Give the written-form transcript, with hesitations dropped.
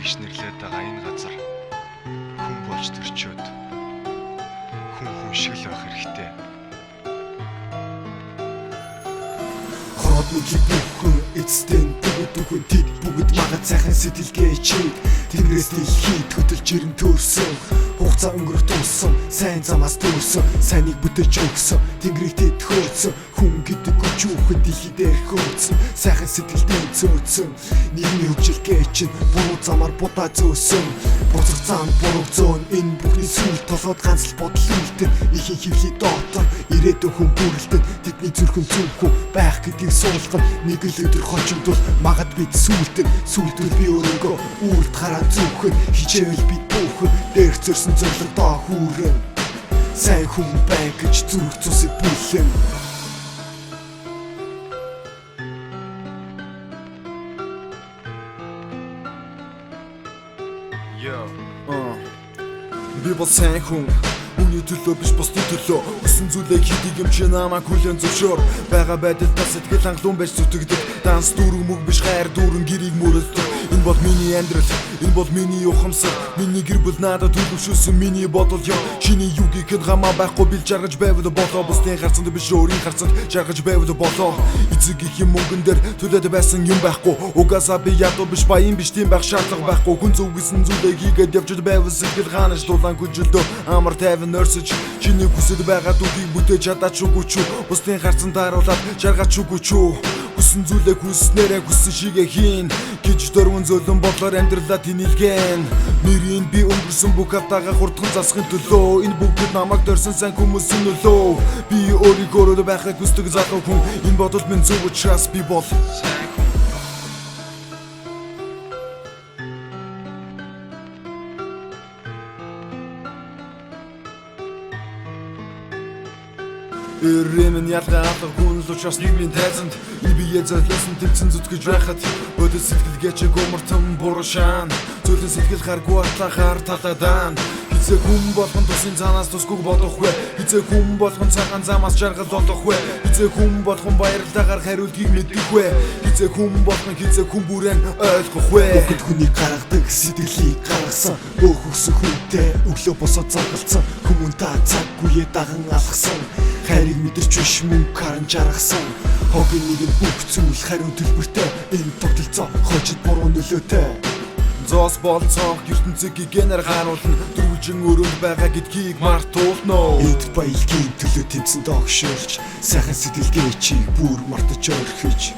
гэж нэрлээд байгаа энэ газар хүн болж төрчөөд хүн шиг л байх хэрэгтэй. Хот нүдли бүхэн эцтэн бүгд тэд бүгд магад сайхан сэтгэлгээ чиг Тэнгэрээс дэлхийд хөдөлж ирэн төрсөн хугацаа өнгөрөх тусам сайн замаас төрсөн сайныг бүтээж өгсөн Тэнгэрийг тэд хөөцсөн хүн гэдэг хүч үхэд дэлхий дээр хөөцсөн сайхан сэтгэлтэй зөөцсөн нийгмийн хөгжилгээ чинь буруу замаар будаа зөөсөн буцах зам буруу зөөн энэ бүхний сүүл толгойд ганц л бодол үлдэн ихийн хөвлийн доотор ирээдүйн хүн бүрэлдэн тэдний зүрхэн зүвхэн байх гэдгийг суулгана нэг л өдөр хончимдвол магад бид сүултэн би өөрийгөө үрд хараа зүвхэн хичээвэл бид бүхэн дээрх зөрсөн зорилгодоо хүрэн сайн хүн бай гэж зүрх цусыг бүлэн Би бол сайн хүн Үний төлөө биш бусдын төлөө Хүссэн зүйлээ хийдэг юм чи намайг хүлээн зөвшөөр Бага байдалтай сэтгэл хангалуун байж зүтгэдэг Данс дүүрэг мөг биш хайр дүүрэн гэрийг мөрөлдөг Энэ бол миний амьдрал, энэ бол миний ухамсар Миний гэр бүл надад төлөвшүүлсэн миний бодол ёо Чиний юугийг хэд гамаа байхгүй бил жаргаж байвал болоо Бусдын харцанд биш өөрийн харцанд жаргаж байвал болоо Эцэг их юм мөнгөн дээр төлөөд байсан юм байхгүй Угаасаа би ядуу биш баян биш тийм байх шаардлага байхгүй Хүн зөв гэсэн зүйлээ хийгээд явж байвал сэтгэл ганаж дулаан хүнжилдөө амар тайван нөрсөж Чиний хүсэж байгаа дүүдийг бүтээж чадаач үгүй ч Бусдын харцанд харуулаад жаргаач үгүй ч Хүссэн зүйлээ хүснээрээ хүссэн шигээ хийн Гэж дөрвөн зөөлөн бодлоор амьдралаа тэнилгэн Нэрийн би өнгөрсөн бүх хавтаага хурдхан засахын төлөө Энэ бүгд намайг дөрсөн сайн хүмүүсийн нөлөө Би өөрийгөө байхыг хүсдэг залуу хүн Энэ бодол минь зөв учраас би бол сайн хүн Ирэмэн ялгаа алга хүн л учраас нийгмийн тайзанд Энэ бие зайлсан тэмцэн зүтгэж байхад Өдөө сэтгэлгээ чи гомортон буруу шаан Зөөлөн сэтгэл харгүй атлахаар таладаан Хизээ хүн болгон тусын цаанаас тусгүйг бодох вэ Хизээ хүн болгон цагаан замаас жаргал олох вэ Хизээ хүн болгон баярлалаагаар хариултгийг мэдэх вэ Хизээ хүн бүрэн ойлгох вэ Бүгд хүний гаргадаг сэтгэлийг гаргасан Өөх өксөн хүнтэй өглөө босоод заргалцсан Хүмүүн та цаггүйе даган алгасан Хайрыг мэдэрч биш мөнгө харан жаргасан Хогийн нэг бүх зүйл хариу төлбөртэй Энэ тогтолцоо хожид буруу нөлөөтэй Зоос болцоох ертөнцийг генер харуулна Дөрвөлжин өрөөнд байгаа гэдгийг мартуулна Эд баялагын төлөө тэмцэн догшоолж Сайхан сэтгэлгээ чиг бүр мартаж орхиж